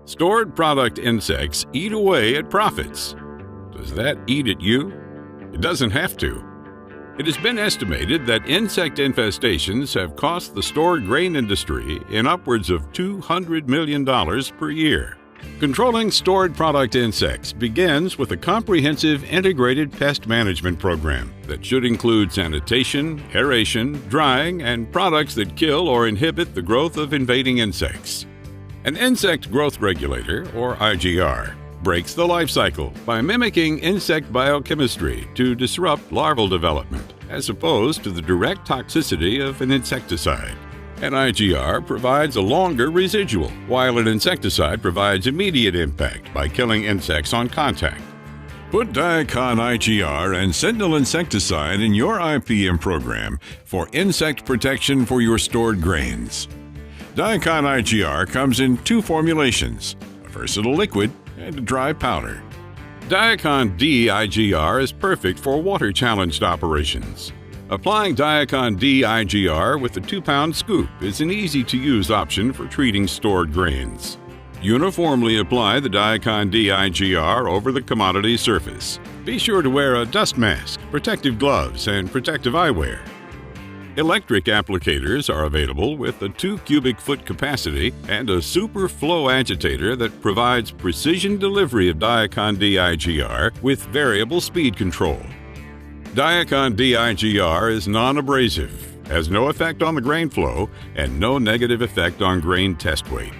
Stored product insects eat away at profits. Does that eat at you? It doesn't have to. It has been estimated that insect infestations have cost the stored grain industry in upwards of $200 million per year. Controlling stored product insects begins with a comprehensive integrated pest management program that should include sanitation, aeration, drying, and products that kill or inhibit the growth of invading insects. An insect growth regulator, or IGR, breaks the life cycle by mimicking insect biochemistry to disrupt larval development, as opposed to the direct toxicity of an insecticide. An IGR provides a longer residual, while an insecticide provides immediate impact by killing insects on contact. Put Diacon IGR and Sentinel insecticide in your IPM program for insect protection for your stored grains. Diacon IGR comes in two formulations, a versatile liquid and a dry powder. Diacon D IGR is perfect for water-challenged operations. Applying Diacon D IGR with a 2-pound scoop is an easy-to-use option for treating stored grains. Uniformly apply the Diacon D IGR over the commodity surface. Be sure to wear a dust mask, protective gloves, and protective eyewear. Electric applicators are available with a 2 cubic foot capacity and a super flow agitator that provides precision delivery of Diacon D IGR with variable speed control. Diacon D IGR is non-abrasive, has no effect on the grain flow, and no negative effect on grain test weight.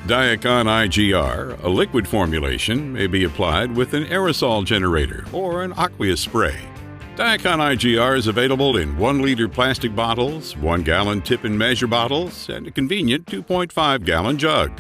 Diacon IGR, a liquid formulation, may be applied with an aerosol generator or an aqueous spray. Diacon IGR is available in 1-liter plastic bottles, 1-gallon tip and measure bottles, and a convenient 2.5-gallon jug.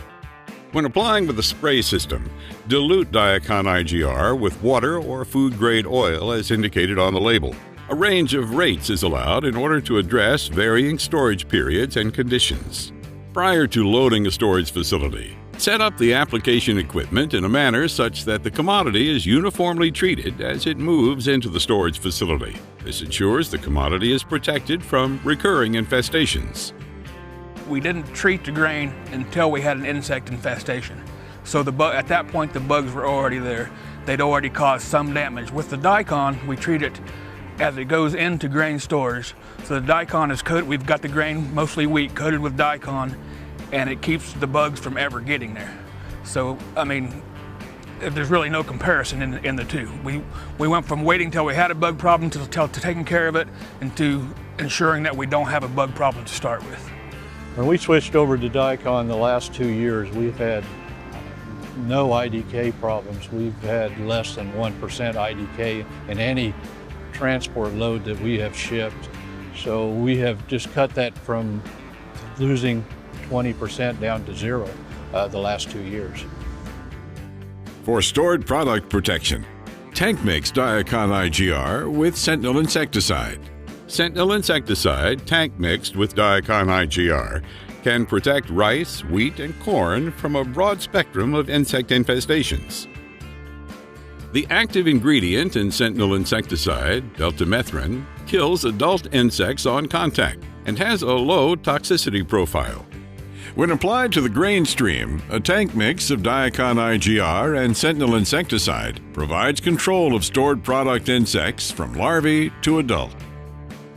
When applying with a spray system, dilute Diacon IGR with water or food-grade oil as indicated on the label. A range of rates is allowed in order to address varying storage periods and conditions. Prior to loading a storage facility, set up the application equipment in a manner such that the commodity is uniformly treated as it moves into the storage facility. This ensures the commodity is protected from recurring infestations. We didn't treat the grain until we had an insect infestation. So at that point, the bugs were already there. They'd already caused some damage. With the Diacon, we treat it as it goes into grain stores. So the Diacon is coated, we've got the grain, mostly wheat, coated with Diacon, and it keeps the bugs from ever getting there. So, I mean, there's really no comparison in the two. We went from waiting till we had a bug problem to taking care of it and to ensuring that we don't have a bug problem to start with. When we switched over to Diacon the last 2 years, we've had no IDK problems. We've had less than 1% IDK in any transport load that we have shipped. So we have just cut that from losing 20% down to zero the last 2 years. For stored product protection, tank mix Diacon IGR with Sentinel insecticide. Sentinel insecticide, tank mixed with Diacon IGR, can protect rice, wheat, and corn from a broad spectrum of insect infestations. The active ingredient in Sentinel insecticide, deltamethrin, kills adult insects on contact and has a low toxicity profile. When applied to the grain stream, a tank mix of Diacon IGR and Sentinel insecticide provides control of stored product insects from larvae to adult.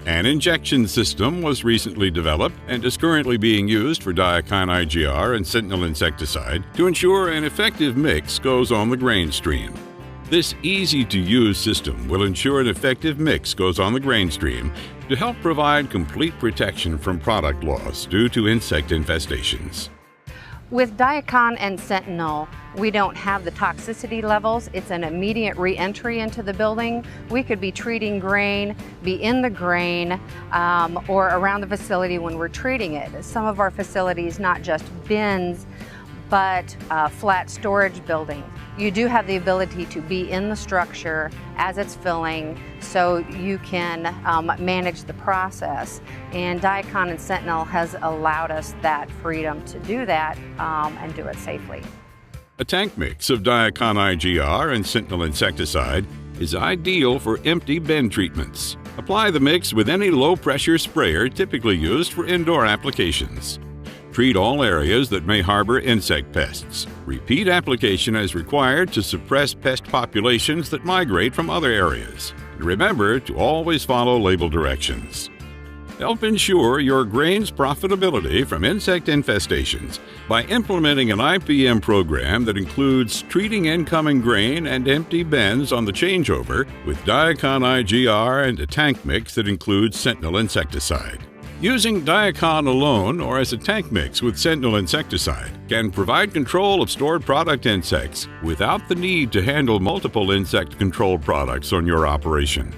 An injection system was recently developed and is currently being used for Diacon IGR and Sentinel insecticide to ensure an effective mix goes on the grain stream. This easy-to-use system will ensure an effective mix goes on the grain stream to help provide complete protection from product loss due to insect infestations. With Diacon and Sentinel, we don't have the toxicity levels. It's an immediate re-entry into the building. We could be treating grain, be in the grain, or around the facility when we're treating it. Some of our facilities, not just bins, but flat storage buildings. You do have the ability to be in the structure as it's filling, so you can manage the process. And Diacon and Sentinel has allowed us that freedom to do that and do it safely. A tank mix of Diacon IGR and Sentinel insecticide is ideal for empty bin treatments. Apply the mix with any low-pressure sprayer typically used for indoor applications. treat all areas that may harbor insect pests. Repeat application as required to suppress pest populations that migrate from other areas. And remember to always follow label directions. Help ensure your grain's profitability from insect infestations by implementing an IPM program that includes treating incoming grain and empty bins on the changeover with Diacon IGR and a tank mix that includes Sentinel insecticide. Using Diacon alone or as a tank mix with Sentinel insecticide can provide control of stored product insects without the need to handle multiple insect-controlled products on your operation.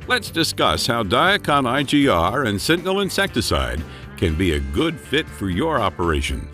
Let's discuss how Diacon IGR and Sentinel insecticide can be a good fit for your operation.